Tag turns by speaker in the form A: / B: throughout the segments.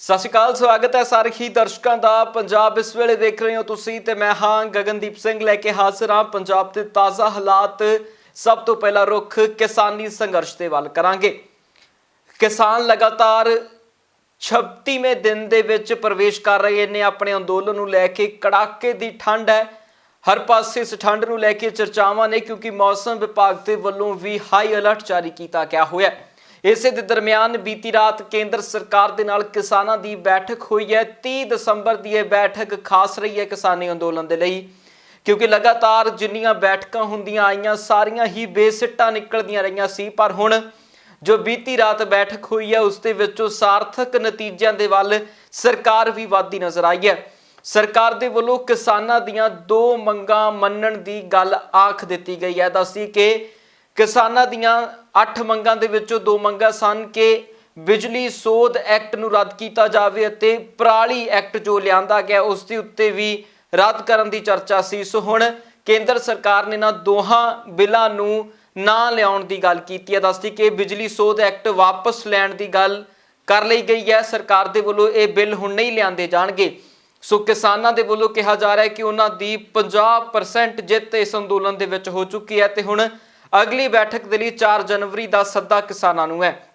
A: सत श्री अकाल, स्वागत है सारे ही दर्शकों का। पंजाब इस वेले देख रहे हो तुसी ते मैं हाँ गगनदीप सिंह लैके हाजिर हाँ। पंजाब के ताज़ा हालात। सब तो पहला रुख किसानी संघर्ष के वल करांगे। किसान लगातार 36वें दिन दे विच प्रवेश कर रहे ने। अपने अंदोलन नूं लैके कड़ाके की ठंड है, हर पासे इस ठंड नूं लैके चर्चावां ने, क्योंकि मौसम विभाग के वलों भी हाई अलर्ट जारी किया गया होया। इसे दे दरमियान बीती रात केंद्र सरकार दे नाल किसानां दी बैठक हुई है। 30 दसंबर की यह बैठक खास रही है किसानी अंदोलन के लिए, क्योंकि लगातार जिन्नियां बैठकां हुंदियां आईयां सारियां ही बेसिट्टा निकलदियां रहियां सी। पर हुण जो बीती रात बैठक हुई है उस दे विचों सार्थक नतीजियां दे वल सरकार भी वधदी नज़र आई है। सरकार दे वलों किसानां दीयां 2 मंगां मन्नण दी गल आख दित्ती गई है। दस्सी कि किसानां दीयां 8 मंगां दे विचों 2 मंगां सन कि बिजली सोध एक्ट नूं रद्द कीता जावे अते पराली एक्ट जो लिआंदा गया उस दे उत्ते भी रद्द करन दी चर्चा सी। सो हुण केंद्र सरकार ने इन्हां दोहां बिलां नूं ना लिआउण दी गल कीती है। दस्सदी कि बिजली सोध एक्ट वापस लैण दी गल कर लई गई है। सरकार दे वल्लों ये बिल हुण नहीं लिआंदे जाणगे। सो किसानां दे वल्लों कहा जा रहा है कि उन्हां दी 50% जिੱਤ इस अंदोलन दे विच हो चुकी है ते हुण अगली बैठक के लिए 4 जनवरी का सद्दा किसानों नूं है।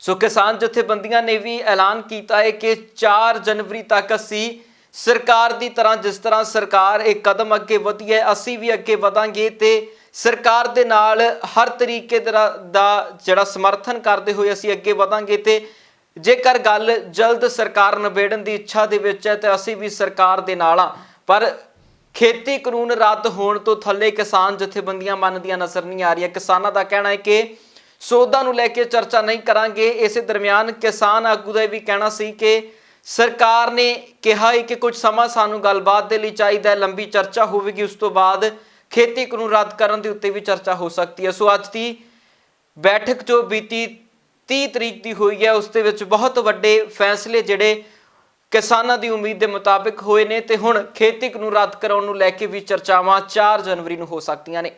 A: सो किसान जथेबंदियां ने भी ऐलान किया है कि 4 जनवरी तक असी सरकार की तरह, जिस तरह सरकार एक कदम अगे वधी है, असी भी अगे वधांगे ते सरकार दे नाल हर तरीके दा जिहड़ा समर्थन करते हुए असी अगे वधांगे। ते जेकर गल जल्द सरकार निबेड़न की इच्छा दे विच है तो असी भी सरकार दे नाल हां। पर खेती कानून रद्द होने तो थले किसान जथेबंदियां मनदियां नज़र नहीं आ रही। किसानों का कहना है कि सोधा नूं लैके चर्चा नहीं करांगे। इस दरमियान किसान आगू का भी कहना सी कि सरकार ने कहा है कि कुछ समा सानू गलबात के लिए चाहिए, लंबी चर्चा होगी, उस तो बाद खेती कानून रद्द करने के उत्ते भी चर्चा हो सकती है। सो अज की बैठक जो बीती 30 तरीक की हुई है उस दे विच बहुत वड्डे फैसले जिहड़े किसानां दी उम्मीद के मुताबिक होए ने ते हुण खेती कानून रद्द कराउण नूं लैके भी चर्चावां 4 जनवरी नूं हो सकदियां ने।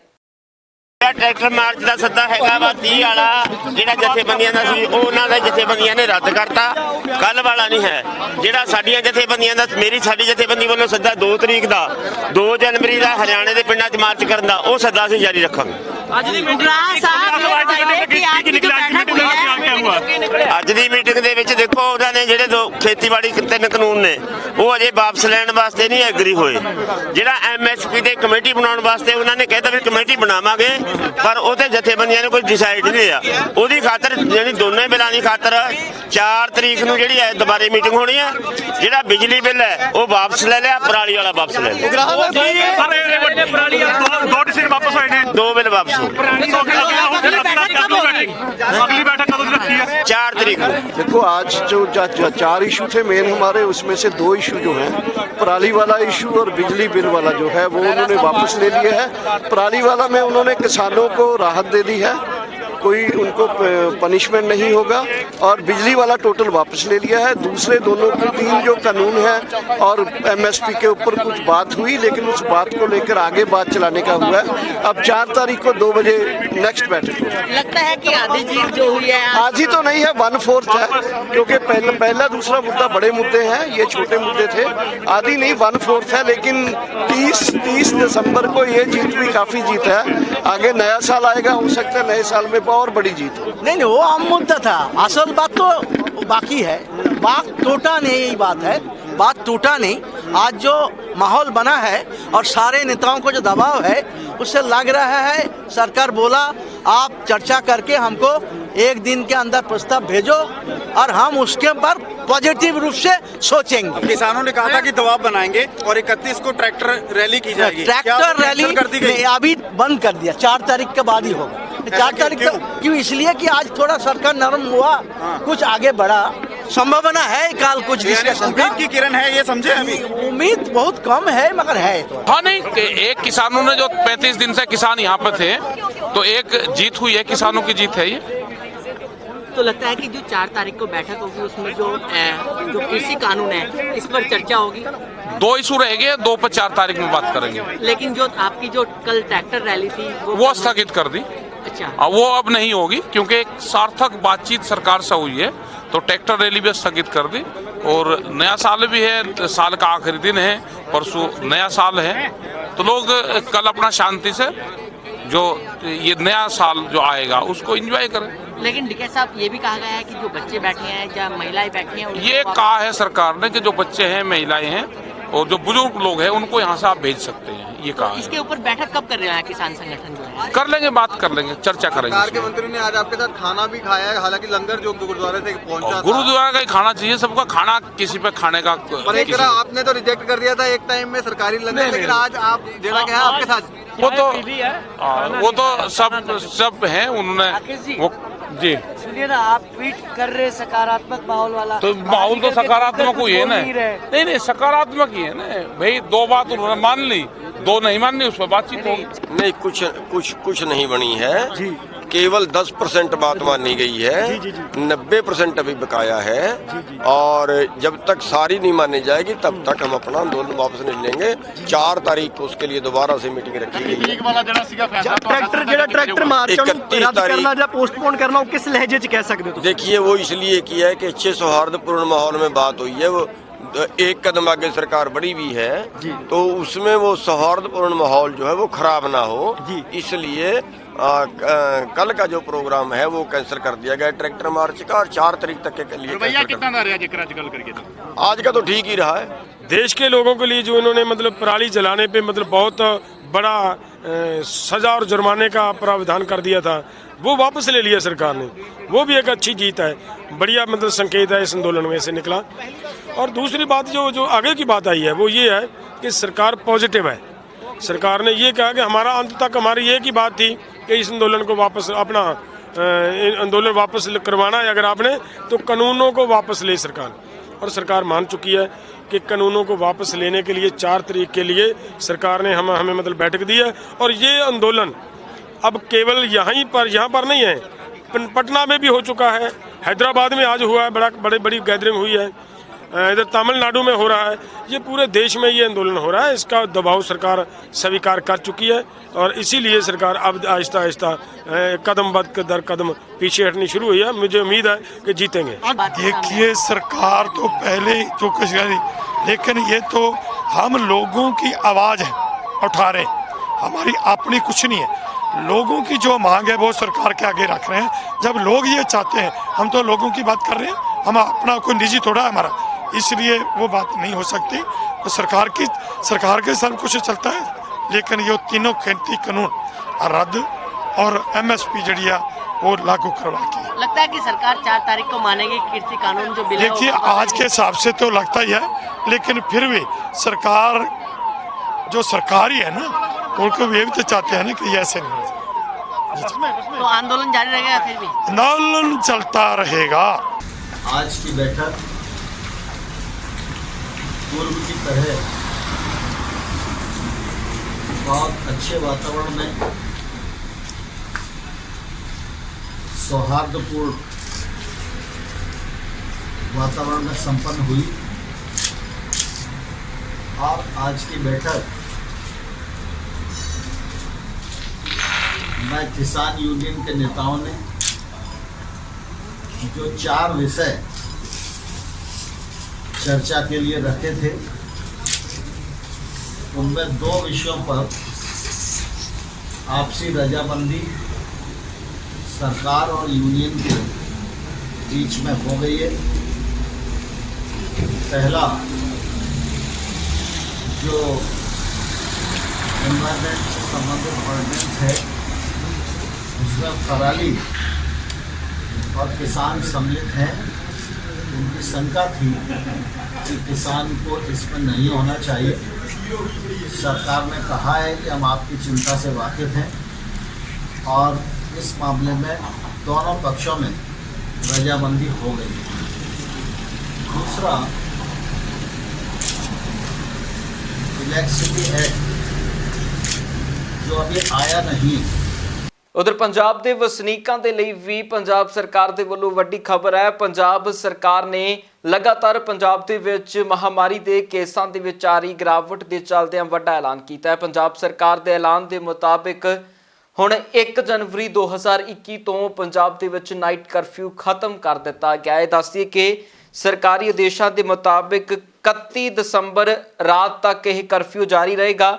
B: ट्रैक्टर मार्च का सद्दा हैगा वा 30 वाला जिहड़ा जथेबंदियां दा सी उन्हां दे जथेबंदियां ने रद्द करता, कल वाला नहीं है। जिहड़ा साडीआं जथेबंदियां दा साडी जथेबंदी वालों सद्दा 2 तरीक दा 2 जनवरी का हरियाणे के पिंडां 'च मार्च करन दा वो सद्दा असीं जारी रखांगे। अज दी मीटिंग दे विच देखो उन्हां ने जिहड़े 2 खेतीबाड़ी 3 कानून ने वो अजे वापस लैण वास्ते नहीं एग्री होए। जिहड़ा MSP ते कमेटी बनाउण वास्ते उन्हां ने कहता भी कमेटी बनावांगे, पर उहते जथेबंदियां ने कोई डिसाइड नहीं लिया। उहदी खातर जिहड़ी दोनों बिलां दी खातर 4 तरीक नूं जिहड़ी है दोबारे मीटिंग होनी है। जिहड़ा बिजली बिल है वो वापस ले लिया, पराली वाला वापस ले लिया।
C: 2 डिसीजन वापस होए ने,
B: 2 बिल वापस हो।
C: अगली बैठक कब रखी है?
B: 4 तरीक को।
D: देखो आज जो 4 इशू थे मेन हमारे, उसमें से 2 इशू जो हैं पराली वाला इशू और बिजली बिल वाला जो है वो उन्होंने वापस ले लिया है। पराली वाला में उन्होंने किसानों को राहत दे दी है, कोई उनको पनिशमेंट नहीं होगा, और बिजली वाला टोटल वापस ले लिया है। दूसरे दोनों के 3 जो कानून है और MSP के ऊपर कुछ बात हुई, लेकिन उस बात को लेकर आगे बात चलाने का हुआ है। अब 4 तारीख को 2 बजे नेक्स्ट बैठक होगी।
E: लगता है कि आधी जीत जो हुई है
D: आधी तो नहीं है, 1/4 है, क्योंकि पहला दूसरा मुद्दा बड़े मुद्दे हैं, ये छोटे मुद्दे थे। आधी नहीं 1/4 है, लेकिन 30 दिसंबर को ये जीत भी काफ़ी जीत है। आगे नया साल आएगा, हो सकता है नए साल में और बड़ी जीत हो।
E: नहीं वो आम मुद्दा था, असल बात तो बाकी है। बात टूटा नहीं, यही बात है, बात टूटा नहीं। आज जो माहौल बना है और सारे नेताओं को जो दबाव है उससे लग रहा है सरकार बोला आप चर्चा करके हमको 1 दिन के अंदर प्रस्ताव भेजो और हम उसके पर पॉजिटिव रूप से सोचेंगे।
C: किसानों ने कहा था कि दबाव बनाएंगे और 31 को ट्रैक्टर रैली की जाएगी।
E: ट्रैक्टर रैली
C: कर दी गई?
E: अभी बंद कर दिया, 4 तारीख के बाद ही होगा। 4 तारीख क्यों? इसलिए कि आज थोड़ा सरकार नरम हुआ, कुछ आगे बढ़ा, संभावना है काल कुछ डिस्कशन
C: उम्मीद की किरण है, ये समझे। अभी
E: उम्मीद बहुत कम है मगर है तो।
F: हाँ नहीं, एक किसानों ने जो 35 दिन से किसान यहाँ पे थे तो एक जीत हुई है, किसानों की जीत है ये।
G: तो लगता है कि जो 4 तारीख को बैठक होगी उसमें जो कृषि कानून है इस पर चर्चा होगी।
F: 2 इशू रहेंगे, 2 पर 4 तारीख में बात करेंगे।
G: लेकिन जो आपकी जो कल ट्रैक्टर रैली थी
F: वो स्थगित कर दी।
G: अच्छा।
F: वो अब नहीं होगी क्योंकि एक सार्थक बातचीत सरकार से हुई है, तो ट्रैक्टर रैली भी स्थगित कर दी। और नया साल भी है, साल का आखिरी दिन है, परसों नया साल है, तो लोग कल अपना शांति से जो ये नया साल जो आएगा उसको एंजॉय करें।
G: लेकिन डीके साहब, ये भी कहा गया है कि जो बच्चे बैठे हैं या महिलाएं बैठी हैं,
F: ये कहा है सरकार ने कि जो बच्चे हैं, महिलाएं हैं और जो बुजुर्ग लोग हैं उनको यहाँ से आप भेज सकते हैं, ये कहा है।
G: इसके ऊपर बैठक कब कर रहे हैं किसान संगठन जो है?
F: कर लेंगे, बात कर लेंगे, चर्चा करेंगे
C: सरकार के
F: इसमें।
C: मंत्री ने आज आपके साथ खाना भी खाया है, हालांकि लंगर जो गुरुद्वारे से पहुंचा था।
F: गुरुद्वारा का ही खाना चाहिए, सबका खाना किसी पे खाने का
C: पर एक तरह आपने तो रिजेक्ट कर दिया था एक टाइम में सरकारी लंगर,
F: नहीं,
C: लेकिन
F: नहीं।
C: आज आप देना क्या है आपके साथ?
F: वो तो सब हैं, उन्होंने वो जी।
H: सुनिए ना, आप ट्वीट कर रहे सकारात्मक माहौल वाला,
F: तो माहौल तो सकारात्मक ही है ना। नहीं, सकारात्मक ही है ना भाई। दो बात उन्होंने मान ली, दो नहीं माननी, उस पर बातचीत होगी।
I: नहीं, कुछ नहीं बनी है जी। केवल 10% बात मानी गई है, 90% अभी बकाया है। और जब तक सारी नहीं मानी जाएगी तब तक हम अपना आंदोलन वापस नहीं लेंगे। 4 तारीख को उसके लिए दोबारा से मीटिंग रखी गई है।
H: ट्रैक्टर मार्च
I: 31 तारीख
H: पोस्टपोन करना, किस लहजे च कह सकते हो?
I: देखिए, वो इसलिए किया है कि अच्छे सौहार्दपूर्ण माहौल में बात हुई है। वो एक कदम आगे सरकार बढ़ी भी है, तो उसमें वो सौहार्दपूर्ण माहौल जो है वो खराब ना हो, इसलिए कल का जो प्रोग्राम है वो कैंसिल कर दिया गया ट्रैक्टर मार्च का, और 4 तारीख तक के लिए आज का तो ठीक ही रहा है।
J: देश के लोगों के लिए जो इन्होंने मतलब पराली जलाने पे मतलब बहुत बड़ा सजा और जुर्माने का प्रावधान कर दिया था, वो वापस ले लिया सरकार ने। वो भी एक अच्छी जीत है, बढ़िया मतलब संकेत है इस आंदोलन में से निकला। और दूसरी बात जो आगे की बात आई है वो ये है कि सरकार पॉजिटिव है। सरकार ने ये कहा कि हमारा अंत तक हमारी एक ही बात थी कि इस आंदोलन को वापस अपना आंदोलन वापस करवाना है अगर आपने, तो कानूनों को वापस ले सरकार। और सरकार मान चुकी है कि कानूनों को वापस लेने के लिए 4 तारीख के लिए सरकार ने हमें मतलब बैठक दी है। और ये आंदोलन अब केवल यहाँ पर नहीं है, पटना में भी हो चुका है, हैदराबाद में आज हुआ है, बड़ी गैदरिंग हुई है, इधर तमिलनाडु में हो रहा है। ये पूरे देश में ये आंदोलन हो रहा है, इसका दबाव सरकार स्वीकार कर चुकी है। और इसीलिए सरकार अब आहिस्ता आहिस्ता कदम दर कदम पीछे हटनी शुरू हुई है। मुझे उम्मीद है कि जीतेंगे।
K: देखिए, सरकार तो पहले जो कुछ करी, लेकिन ये तो हम लोगों की आवाज़ है उठा रहे हैं, हमारी अपनी कुछ नहीं है। लोगों की जो मांग है वो सरकार के आगे रख रहे हैं। जब लोग ये चाहते हैं, हम तो लोगों की बात कर रहे हैं, हम अपना कोई निजी थोड़ा है हमारा, इसलिए वो बात नहीं हो सकती। तो सरकार के सब कुछ चलता है, लेकिन ये तीनों खेती कानून रद्द और MSP जड़ी है वो लागू करवा के।
G: लगता है कि सरकार 4 तारीख को मानेगी कृषि कानून जो बिल है?
K: देखिए, आज के हिसाब से तो लगता ही है, लेकिन फिर भी सरकार जो सरकारी है ना, उनको ये भी तो चाहते हैं ना कि ऐसे नहीं हो।
G: तो आंदोलन जारी रहेगा फिर भी?
K: आंदोलन चलता रहेगा।
L: आज की बैठक पूर्व की तरह बहुत अच्छे वातावरण में, सौहार्दपूर्ण वातावरण में संपन्न हुई। और आज की बैठक में किसान यूनियन के नेताओं ने जो 4 विषय चर्चा के लिए रखे थे, उनमें 2 विषयों पर आपसी रजामंदी सरकार और यूनियन के बीच में हो गई है। पहला जो एनवायरमेंट से संबंधित ऑर्डिनेंस है, उसमें पराली और किसान सम्मिलित हैं। उनकी शंका थी कि किसान को इसमें नहीं होना चाहिए। सरकार ने कहा है कि हम आपकी चिंता से वाकिफ हैं और इस मामले में दोनों पक्षों में रजामंदी हो गई। दूसरा, इलेक्ट्रिसिटी एक्ट जो अभी आया नहीं।
A: उधर पंजाब ਦੇ ਵਸਨੀਕਾਂ ਦੇ ਲਈ ਵੀ ਪੰਜਾਬ ਸਰਕਾਰ ਦੇ ਵੱਲੋਂ ਵੱਡੀ ਖਬਰ ਹੈ। ਪੰਜਾਬ ਸਰਕਾਰ ਨੇ ਲਗਾਤਾਰ ਪੰਜਾਬ ਦੇ ਵਿੱਚ ਮਹਾਮਾਰੀ ਦੇ ਕੇਸਾਂ ਦੇ ਵਿੱਚ ਆ ਰਹੀ ਗਿਰਾਵਟ ਦੇ ਚੱਲਦਿਆਂ ਵੱਡਾ ਐਲਾਨ ਕੀਤਾ ਹੈ। ਪੰਜਾਬ ਸਰਕਾਰ ਦੇ ਐਲਾਨ ਦੇ ਮੁਤਾਬਿਕ ਹੁਣ 1 ਜਨਵਰੀ 2021 ਤੋਂ ਪੰਜਾਬ ਦੇ ਵਿੱਚ ਨਾਈਟ ਕਰਫਿਊ ਖਤਮ ਕਰ ਦਿੱਤਾ ਗਿਆ ਹੈ। ਦੱਸਦੀਏ ਕਿ ਸਰਕਾਰੀ ਆਦੇਸ਼ਾਂ ਦੇ ਮੁਤਾਬਿਕ 31 ਦਸੰਬਰ ਰਾਤ ਤੱਕ ਇਹ ਕਰਫਿਊ ਜਾਰੀ ਰਹੇਗਾ।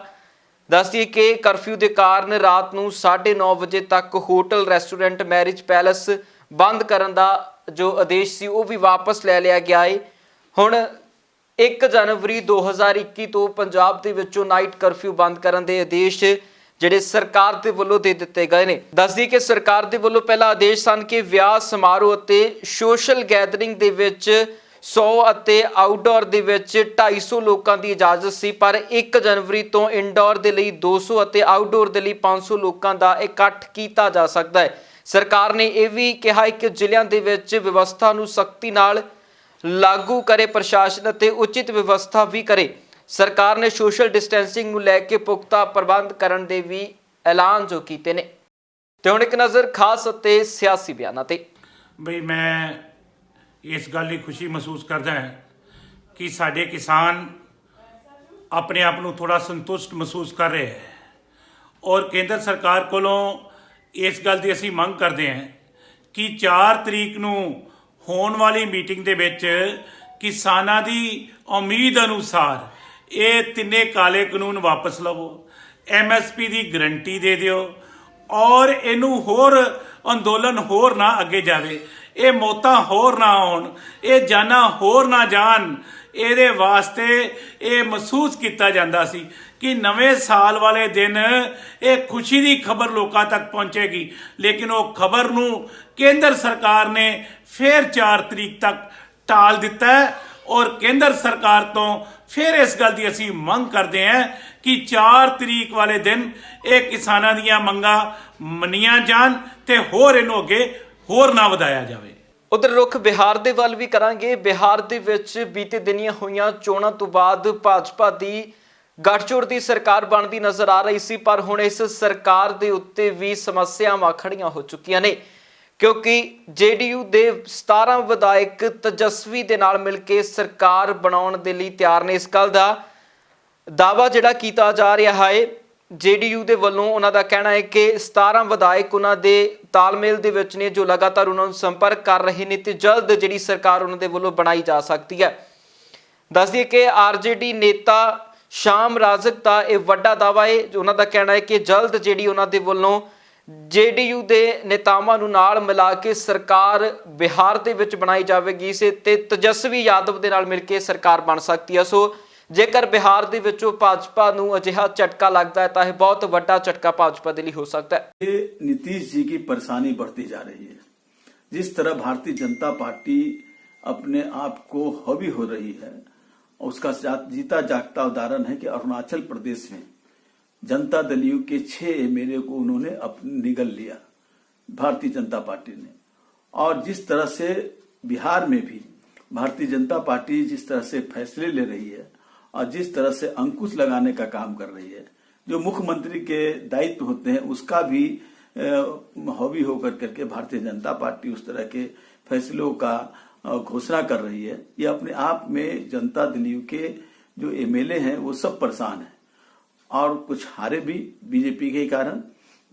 A: ਦੱਸਦੀਏ ਕਿ ਕਰਫਿਊ ਦੇ ਕਾਰਨ ਰਾਤ ਨੂੰ 9:30 ਵਜੇ ਤੱਕ ਹੋਟਲ, ਰੈਸਟੋਰੈਂਟ, ਮੈਰਿਜ ਪੈਲੇਸ ਬੰਦ ਕਰਨ ਦਾ ਜੋ ਆਦੇਸ਼ ਸੀ ਉਹ ਵੀ ਵਾਪਸ ਲੈ ਲਿਆ ਗਿਆ ਹੈ। ਹੁਣ 1 ਜਨਵਰੀ 2021 ਤੋਂ ਪੰਜਾਬ ਦੇ ਵਿੱਚੋਂ ਨਾਈਟ ਕਰਫਿਊ ਬੰਦ ਕਰਨ ਦੇ ਆਦੇਸ਼ ਜਿਹੜੇ ਸਰਕਾਰ ਦੇ ਵੱਲੋਂ ਦੇ ਦਿੱਤੇ ਗਏ ਨੇ। ਦੱਸਦੀ ਕਿ ਸਰਕਾਰ ਦੇ ਵੱਲੋਂ ਪਹਿਲਾ ਆਦੇਸ਼ ਸਨ ਕਿ ਵਿਆਹ ਸਮਾਰੋਹ ਅਤੇ ਸੋਸ਼ਲ ਗੈਦਰਿੰਗ ਦੇ ਵਿੱਚ 100 ਅਤੇ ਆਊਟਡੋਰ ਦੇ ਵਿੱਚ 250 ਲੋਕਾਂ ਦੀ ਇਜਾਜ਼ਤ ਸੀ, ਪਰ 1 ਜਨਵਰੀ ਤੋਂ ਇਨਡੋਰ ਦੇ ਲਈ 200 ਅਤੇ ਆਊਟਡੋਰ ਦੇ ਲਈ 500 ਲੋਕਾਂ ਦਾ ਇਕੱਠ ਕੀਤਾ ਜਾ ਸਕਦਾ ਹੈ। ਸਰਕਾਰ ਨੇ ਇਹ ਵੀ ਕਿਹਾ ਹੈ ਕਿ ਜ਼ਿਲ੍ਹਿਆਂ ਦੇ ਵਿੱਚ ਵਿਵਸਥਾ ਨੂੰ ਸਖਤੀ ਨਾਲ ਲਾਗੂ ਕਰੇ ਪ੍ਰਸ਼ਾਸਨ ਅਤੇ ਉਚਿਤ ਵਿਵਸਥਾ ਵੀ ਕਰੇ। ਸਰਕਾਰ ਨੇ ਸੋਸ਼ਲ ਡਿਸਟੈਂਸਿੰਗ ਨੂੰ ਲੈ ਕੇ ਪੁਖਤਾ ਪ੍ਰਬੰਧ ਕਰਨ ਦੇ ਵੀ ਐਲਾਨ ਜੋ ਕੀਤੇ ਨੇ। ਤੇ ਹੁਣ ਇੱਕ ਨਜ਼ਰ ਖਾਸ ਅਤੇ ਸਿਆਸੀ ਬਿਆਨਾਂ ਤੇ।
M: ਬਈ ਮੈਂ ਇਸ ਗੱਲ ਦੀ ਖੁਸ਼ੀ ਮਹਿਸੂਸ ਕਰਦਾ ਹਾਂ ਕਿ ਸਾਡੇ ਕਿਸਾਨ ਆਪਣੇ ਆਪ ਨੂੰ ਥੋੜਾ ਸੰਤੁਸ਼ਟ ਮਹਿਸੂਸ ਕਰ ਰਹੇ ਹੈ ਔਰ ਕੇਂਦਰ ਸਰਕਾਰ ਕੋਲੋਂ ਇਸ ਗੱਲ ਦੀ ਅਸੀਂ ਮੰਗ ਕਰਦੇ ਹਾਂ ਕਿ 4 ਤਰੀਕ ਨੂੰ ਹੋਣ ਵਾਲੀ ਮੀਟਿੰਗ ਦੇ ਵਿੱਚ ਕਿਸਾਨਾਂ ਦੀ ਉਮੀਦ ਅਨੁਸਾਰ ਇਹ ਤਿੰਨੇ ਕਾਲੇ ਕਾਨੂੰਨ ਵਾਪਸ ਲਵੋ, MSP ਦੀ ਗਰੰਟੀ ਦੇ ਦਿਓ ਔਰ ਇਹਨੂੰ ਹੋਰ ਅੰਦੋਲਨ ਹੋਰ ਨਾ ਅੱਗੇ ਜਾਵੇ, ਇਹ ਮੌਤਾਂ ਹੋਰ ਨਾ ਹੋਣ, ਇਹ ਜਾਨਾਂ ਹੋਰ ਨਾ ਜਾਣ। ਇਹਦੇ ਵਾਸਤੇ ਇਹ ਮਹਿਸੂਸ ਕੀਤਾ ਜਾਂਦਾ ਸੀ ਕਿ ਨਵੇਂ ਸਾਲ ਵਾਲੇ ਦਿਨ ਇਹ ਖੁਸ਼ੀ ਦੀ ਖਬਰ ਲੋਕਾਂ ਤੱਕ ਪਹੁੰਚੇਗੀ, ਲੇਕਿਨ ਉਹ ਖਬਰ ਨੂੰ ਕੇਂਦਰ ਸਰਕਾਰ ਨੇ ਫਿਰ 4 ਤਰੀਕ ਤੱਕ ਟਾਲ ਦਿੱਤਾ ਹੈ ਔਰ ਕੇਂਦਰ ਸਰਕਾਰ ਤੋਂ ਫਿਰ ਇਸ ਗੱਲ ਦੀ ਅਸੀਂ ਮੰਗ ਕਰਦੇ ਹਾਂ ਕਿ 4 ਤਰੀਕ ਵਾਲੇ ਦਿਨ ਇਹ ਕਿਸਾਨਾਂ ਦੀਆਂ ਮੰਗਾਂ ਮੰਨੀਆਂ ਜਾਣ ਤੇ ਹੋਰ ਇਹਨੂੰ ਅੱਗੇ ਹੋਰ ਨਾ ਵਧਾਇਆ ਜਾਵੇ।
A: ਉਧਰ ਰੁਖ ਬਿਹਾਰ ਦੇ ਵੱਲ ਵੀ ਕਰਾਂਗੇ। ਬਿਹਾਰ ਦੇ ਵਿੱਚ ਬੀਤੇ ਦਿਨੀਆਂ ਹੋਈਆਂ ਚੋਣਾਂ ਤੋਂ ਬਾਅਦ ਭਾਜਪਾ ਦੀ ਗੱਠਜੋੜ ਦੀ ਸਰਕਾਰ ਬਣਦੀ ਨਜ਼ਰ ਆ ਰਹੀ ਸੀ, ਪਰ ਹੁਣ ਇਸ ਸਰਕਾਰ ਦੇ ਉੱਤੇ ਵੀ ਸਮੱਸਿਆਵਾਂ ਖੜੀਆਂ ਹੋ ਚੁੱਕੀਆਂ ਨੇ ਕਿਉਂਕਿ JDU ਦੇ 17 ਵਿਧਾਇਕ ਤੇਜਸਵੀ ਦੇ ਨਾਲ ਮਿਲ ਕੇ ਸਰਕਾਰ ਬਣਾਉਣ ਦੇ ਲਈ ਤਿਆਰ ਨੇ। ਇਸ ਗੱਲ ਦਾ ਦਾਅਵਾ ਜਿਹੜਾ ਕੀਤਾ ਜਾ ਰਿਹਾ ਹੈ JDU ਦੇ ਵੱਲੋਂ, ਉਹਨਾਂ ਦਾ ਕਹਿਣਾ ਹੈ ਕਿ 17 ਵਿਧਾਇਕ ਉਹਨਾਂ ਦੇ ਤਾਲਮੇਲ ਦੇ ਵਿੱਚ ਨੇ ਜੋ ਲਗਾਤਾਰ ਉਹਨਾਂ ਨੂੰ ਸੰਪਰਕ ਕਰ ਰਹੇ ਨੇ ਤੇ ਜਲਦ ਜਿਹੜੀ ਸਰਕਾਰ ਉਹਨਾਂ ਦੇ ਵੱਲੋਂ ਬਣਾਈ ਜਾ ਸਕਦੀ ਹੈ। ਦੱਸ ਦਈਏ ਕਿ RJD ਨੇਤਾ ਸ਼ਾਮ ਰਾਜਕ ਦਾ ਇਹ ਵੱਡਾ ਦਾਅਵਾ ਹੈ। ਉਹਨਾਂ ਦਾ ਕਹਿਣਾ ਹੈ ਕਿ ਜਲਦ ਜਿਹੜੀ ਉਹਨਾਂ ਦੇ ਵੱਲੋਂ JDU ਦੇ ਨੇਤਾਵਾਂ ਨੂੰ ਨਾਲ ਮਿਲਾ ਕੇ ਸਰਕਾਰ ਬਿਹਾਰ ਦੇ ਵਿੱਚ ਬਣਾਈ ਜਾਵੇਗੀ ਤੇ ਤੇਜਸਵੀ ਯਾਦਵ ਦੇ ਨਾਲ ਮਿਲ ਕੇ ਸਰਕਾਰ ਬਣ ਸਕਦੀ ਹੈ। ਸੋ ਜੇਕਰ ਬਿਹਾਰ ਦੇ ਵਿੱਚੋਂ ਭਾਜਪਾ ਨੂੰ ਅਜਿਹਾ ਝਟਕਾ ਲੱਗਦਾ ਹੈ ਤਾਂ ਇਹ ਬਹੁਤ ਵੱਡਾ ਝਟਕਾ ਭਾਜਪਾ ਦੇ ਲਈ ਹੋ ਸਕਦਾ है।
L: ये नीतीश जी की परेशानी बढ़ती जा रही है। जिस तरह भारतीय जनता पार्टी अपने आप को हावी हो रही है, उसका जीता जागता उदाहरण है कि अरुणाचल प्रदेश में जनता दल यू के 6 MLA को उन्होंने निगल लिया भारतीय जनता पार्टी ने। और जिस तरह से बिहार में भी भारतीय जनता पार्टी जिस तरह से फैसले ले रही है और जिस तरह से अंकुश लगाने का काम कर रही है, जो मुख्यमंत्री के दायित्व होते हैं उसका भी हावी होकर करके भारतीय जनता पार्टी उस तरह के फैसलों का घोषणा कर रही है। ये अपने आप में जनता दल यू के जो MLA हैं वो सब परेशान हैं और कुछ हारे भी बीजेपी के कारण,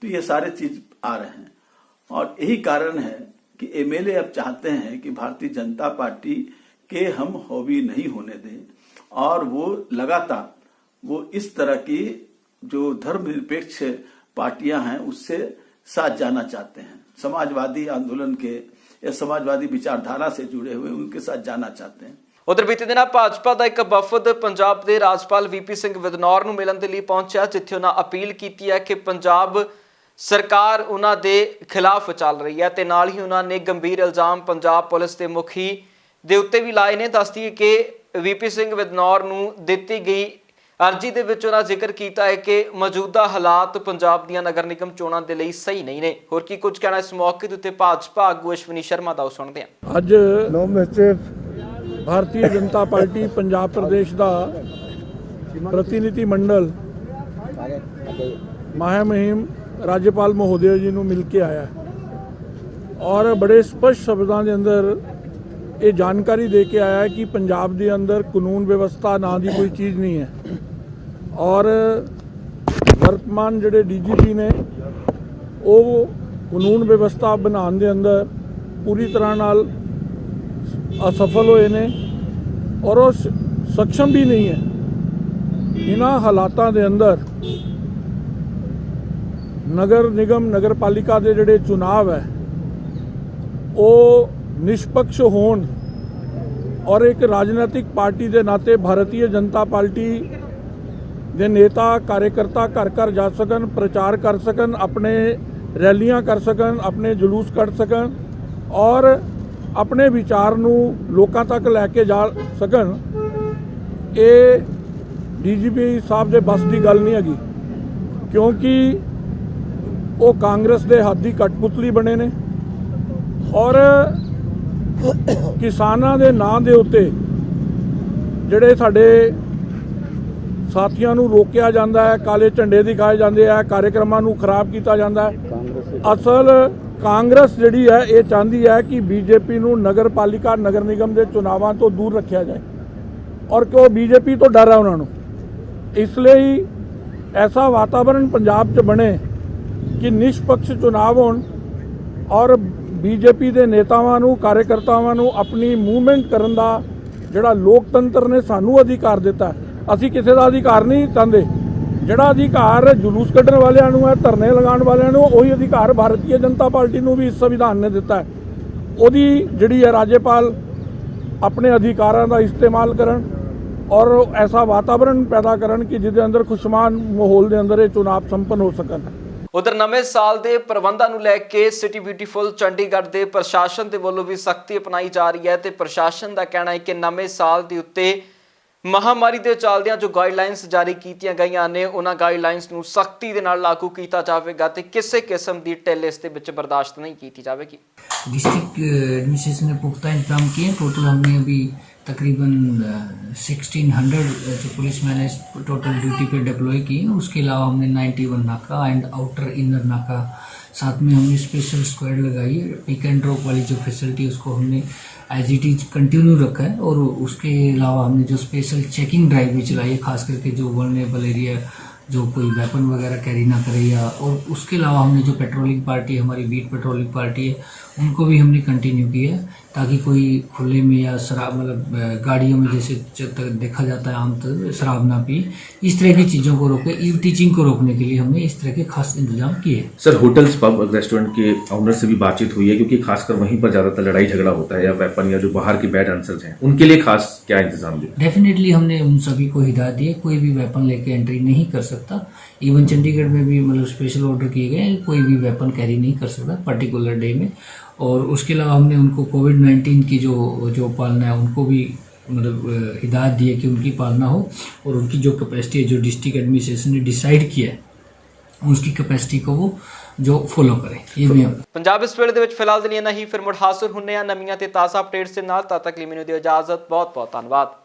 L: तो ये सारे चीज आ रहे हैं। और यही कारण है कि MLA अब चाहते हैं कि भारतीय जनता पार्टी के हम हावी नहीं होने दें और वो लगातार वो इस तरह की जो धर्मनिरपेक्ष पार्टियां हैं उससे साथ जाना चाहते हैं। समाजवादी आंदोलन के या समाजवादी विचारधारा से जुड़े हुए उनके साथ जाना चाहते हैं।
A: उधर बीते दिन भाजपा का एक वफद पंजाब के राजपाल VP ਸਿੰਘ ਵਿਦਨੌਰ ਨੂੰ ਮਿਲਣ ਦੇ ਲਈ ਪਹੁੰਚਿਆ, ਜਿੱਥੇ ਉਹਨਾਂ ਅਪੀਲ ਕੀਤੀ ਹੈ ਕਿ ਪੰਜਾਬ ਸਰਕਾਰ ਉਹਨਾਂ ਦੇ ਖਿਲਾਫ ਚੱਲ ਰਹੀ ਹੈ ਤੇ ਨਾਲ ਹੀ ਉਹਨਾਂ ਨੇ ਗੰਭੀਰ ਇਲਜ਼ਾਮ ਪੰਜਾਬ ਪੁਲਿਸ ਦੇ ਮੁਖੀ ਦੇ ਉੱਤੇ ਵੀ ਲਾਏ ਨੇ। ਦੱਸਦੀ ਹੈ ਕਿ VP ਸਿੰਘ ਵਿਦਨੌਰ ਨੂੰ ਦਿੱਤੀ ਗਈ ਅਰਜੀ ਦੇ ਵਿੱਚ ਉਹਨਾਂ ਜ਼ਿਕਰ ਕੀਤਾ ਹੈ ਕਿ ਮੌਜੂਦਾ ਹਾਲਾਤ ਪੰਜਾਬ ਦੀਆਂ ਨਗਰ ਨਿਗਮ ਚੋਣਾਂ ਦੇ ਲਈ ਸਹੀ ਨਹੀਂ ਨੇ। ਹੋਰ ਕੀ ਕੁਝ ਕਹਿਣਾ ਇਸ ਮੌਕੇ ਦੇ ਉੱਤੇ ਭਾਜਪਾ ਆਗੂ ਅਸ਼ਵਨੀ ਸ਼ਰਮਾ ਦਾ, ਸੁਣਦੇ ਹਾਂ।
J: ਅੱਜ ਭਾਰਤੀ ਜਨਤਾ ਪਾਰਟੀ ਪੰਜਾਬ ਪ੍ਰਦੇਸ਼ ਦਾ ਪ੍ਰਤੀਨਿਧੀ ਮੰਡਲ ਮਹਾਮਹਿਮ राज्यपाल महोदय जी ਨੂੰ ਮਿਲ ਕੇ ਆਇਆ ਔਰ ਬੜੇ ਸਪਸ਼ਟ ਸ਼ਬਦਾਂ ਦੇ ਅੰਦਰ ਇਹ ਜਾਣਕਾਰੀ ਦੇ ਕੇ ਆਇਆ ਕਿ ਪੰਜਾਬ ਦੇ ਅੰਦਰ ਕਾਨੂੰਨ ਵਿਵਸਥਾ ਨਾਂ ਦੀ ਕੋਈ ਚੀਜ਼ ਨਹੀਂ ਹੈ ਔਰ ਵਰਤਮਾਨ ਜਿਹੜੇ DGP ਨੇ ਉਹ ਕਾਨੂੰਨ ਵਿਵਸਥਾ ਬਣਾਉਣ ਦੇ ਅੰਦਰ ਪੂਰੀ ਤਰ੍ਹਾਂ ਨਾਲ ਅਸਫਲ ਹੋਏ ਨੇ ਔਰ ਉਹ ਸક્ષਮ ਵੀ ਨਹੀਂ ਹੈ। ਇਹਨਾਂ ਹਾਲਾਤਾਂ ਦੇ ਅੰਦਰ ਨਗਰ ਨਿਗਮ ਨਗਰ ਪਾਲਿਕਾ ਦੇ ਜਿਹੜੇ ਚੁਣਾਵ ਹੈ ਉਹ ਨਿਸ਼ਪਕਸ਼ ਹੋਣ ਔਰ ਇੱਕ ਰਾਜਨੀਤਿਕ ਪਾਰਟੀ ਦੇ ਨਾਤੇ ਭਾਰਤੀ ਜਨਤਾ ਪਾਰਟੀ ਦੇ ਨੇਤਾ ਕਾਰਜਕਰਤਾ ਘਰ ਘਰ ਜਾ ਸਕਣ, ਪ੍ਰਚਾਰ ਕਰ ਸਕਣ, ਆਪਣੇ ਰੈਲੀਆਂ ਕਰ ਸਕਣ, ਆਪਣੇ ਜਲੂਸ ਕੱਢ ਸਕਣ ਔਰ ਆਪਣੇ ਵਿਚਾਰ ਨੂੰ ਲੋਕਾਂ ਤੱਕ ਲੈ ਕੇ ਜਾ ਸਕਣ। ਇਹ ਡੀਜੀਪੀ ਸਾਹਿਬ ਦੇ ਬਸ ਦੀ ਗੱਲ ਨਹੀਂ ਹੈਗੀ, ਕਿਉਂਕਿ ਉਹ ਕਾਂਗਰਸ ਦੇ ਹੱਥ ਦੀ ਕਠਪੁਤਲੀ ਬਣੇ ਨੇ ਔਰ ਕਿਸਾਨਾਂ ਦੇ ਨਾਂ ਦੇ ਉੱਤੇ ਜਿਹੜੇ ਸਾਡੇ ਸਾਥੀਆਂ ਨੂੰ ਰੋਕਿਆ ਜਾਂਦਾ ਹੈ, ਕਾਲੇ ਝੰਡੇ ਦਿਖਾਏ ਜਾਂਦੇ ਆ, ਕਾਰਜਕ੍ਰਮਾਂ ਨੂੰ ਖਰਾਬ ਕੀਤਾ ਜਾਂਦਾ ਹੈ। ਅਸਲ ਕਾਂਗਰਸ ਜਿਹੜੀ ਹੈ ਇਹ ਚਾਹੁੰਦੀ ਹੈ ਕਿ ਬੀਜੇਪੀ ਨੂੰ ਨਗਰ ਪਾਲਿਕਾ ਨਗਰ ਨਿਗਮ ਦੇ ਚੁਣਾਵਾਂ ਤੋਂ ਦੂਰ ਰੱਖਿਆ ਜਾਏ ਔਰ ਕਿ ਉਹ ਬੀਜੇਪੀ ਤੋਂ ਡਰ ਹੈ ਉਹਨਾਂ ਨੂੰ। ਇਸ ਲਈ ਐਸਾ ਵਾਤਾਵਰਣ ਪੰਜਾਬ 'ਚ ਬਣੇ ਕਿ ਨਿਸ਼ਪਕਸ਼ ਚੁਣਾਵ ਹੋਣ ਔਰ ਬੀਜੇਪੀ ਦੇ ਨੇਤਾਵਾਂ ਨੂੰ ਕਾਰਜਕਰਤਾਵਾਂ ਨੂੰ ਆਪਣੀ ਮੂਵਮੈਂਟ ਕਰਨ ਦਾ ਜਿਹੜਾ ਲੋਕਤੰਤਰ ਨੇ ਸਾਨੂੰ ਅਧਿਕਾਰ ਦਿੱਤਾ, ਅਸੀਂ ਕਿਸੇ ਦਾ ਅਧਿਕਾਰ ਨਹੀਂ ਚਾਹੁੰਦੇ। ਜਿਹੜਾ ਅਧਿਕਾਰ ਜਲੂਸ ਕੱਢਣ ਵਾਲਿਆਂ ਨੂੰ ਹੈ, ਧਰਨੇ ਲਗਾਉਣ ਵਾਲਿਆਂ ਨੂੰ, ਉਹੀ ਅਧਿਕਾਰ ਭਾਰਤੀ ਜਨਤਾ ਪਾਰਟੀ ਨੂੰ ਵੀ ਇਸ ਸੰਵਿਧਾਨ ਨੇ ਦਿੱਤਾ ਹੈ। ਉਹਦੀ ਜਿਹੜੀ ਹੈ ਰਾਜਪਾਲ ਆਪਣੇ ਅਧਿਕਾਰਾਂ ਦਾ ਇਸਤੇਮਾਲ ਕਰਨ ਔਰ ਐਸਾ ਵਾਤਾਵਰਣ ਪੈਦਾ ਕਰਨ ਕਿ ਜਿਹਦੇ ਅੰਦਰ ਖੁਸ਼ਮਾਨ ਮਾਹੌਲ ਦੇ ਅੰਦਰ ਇਹ ਚੁਣਾਵ ਸੰਪੰਨ ਹੋ ਸਕਣ।
A: ਉਧਰ ਨਵੇਂ ਸਾਲ ਦੇ ਪ੍ਰਬੰਧਾਂ ਨੂੰ ਲੈ ਕੇ ਸਿਟੀ ਬਿਊਟੀਫੁਲ ਚੰਡੀਗੜ੍ਹ ਦੇ ਪ੍ਰਸ਼ਾਸਨ ਦੇ ਵੱਲੋਂ ਵੀ ਸਖਤੀ ਅਪਣਾਈ ਜਾ ਰਹੀ ਹੈ ਤੇ ਪ੍ਰਸ਼ਾਸਨ ਦਾ ਕਹਿਣਾ ਹੈ ਕਿ ਨਵੇਂ ਸਾਲ ਦੇ ਉੱਤੇ ਮਹਾਮਾਰੀ ਦੇ ਚੱਲਦਿਆਂ ਜੋ ਗਾਈਡਲਾਈਨਸ ਜਾਰੀ ਕੀਤੀਆਂ ਗਈਆਂ ਨੇ ਉਹਨਾਂ ਗਾਈਡਲਾਈਨਸ ਨੂੰ ਸਖਤੀ ਦੇ ਨਾਲ ਲਾਗੂ ਕੀਤਾ ਜਾਵੇਗਾ ਤੇ ਕਿਸੇ ਕਿਸਮ ਦੀ ਢਿੱਲ ਇਸ ਦੇ ਵਿੱਚ ਬਰਦਾਸ਼ਤ ਨਹੀਂ ਕੀਤੀ ਜਾਵੇਗੀ।
N: डिस्ट्रिक्ट एडमिनिस्ट्रेशन ने पुख्ता इंतजाम किए। टोटल हमने अभी तकरीबन 1600 जो पुलिसमैन है टोटल ड्यूटी पे डिप्लॉय किए। उसके अलावा हमने 91 नाका एंड आउटर इनर नाका, साथ में हमने स्पेशल स्क्वाड लगाई है। पिक एंड ड्रॉप वाली जो फैसिलिटी उसको हमने एज इट इज कंटिन्यू रखा है और उसके अलावा हमने जो स्पेशल चेकिंग ड्राइव भी चलाई है, खास करके जो वल्नरेबल एरिया जो कोई वेपन वगैरह कैरी ना करे या, और उसके अलावा हमने जो पेट्रोलिंग पार्टी हमारी बीट पेट्रोलिंग पार्टी है उनको भी हमने कंटिन्यू किया है ताकि कोई खुले में या शराब मतलब गाड़ियों में जैसे देखा जाता है आमतौर शराब ना पिए, इस तरह की चीज़ों को रोके। ईव टीचिंग को रोकने के लिए हमने इस तरह के खास इंतजाम किए।
O: सर होटल्स पब रेस्टोरेंट के ऑनर से भी बातचीत हुई है क्योंकि खासकर वहीं पर ज्यादातर लड़ाई झगड़ा होता है या वेपन या जो बाहर के बैड आंसर्स हैं उनके लिए खास क्या इंतजाम दिए?
N: डेफिनेटली हमने उन सभी को हिदायत दी है, कोई भी वेपन लेके एंट्री नहीं कर सकता। इवन चंडीगढ़ में भी मतलब स्पेशल ऑर्डर किए गए हैं, कोई भी वेपन कैरी नहीं कर सकता पर्टिकुलर डे में। और उसके अलावा हमने उनको कोविड-19 की जो पालना है उनको भी मतलब हिदायत दी है कि उनकी पालना हो और उनकी जो कैपेसिटी है जो डिस्ट्रिक्ट एडमिनिस्ट्रेशन ने डिसाइड किया है उसकी कैपेसिटी को वो जो फॉलो करें। ये भी
A: पंजाब इस वेले दे विच फिलहाल दे लिए नहीं, फिर मुड़ हासिल हुन्ने आ नवीं ते ताज़ा अपडेट्स दे नाल। तद तक ਲਈ ਮੈਨੂੰ ਦਿਓ इजाजत। बहुत बहुत धन्यवाद।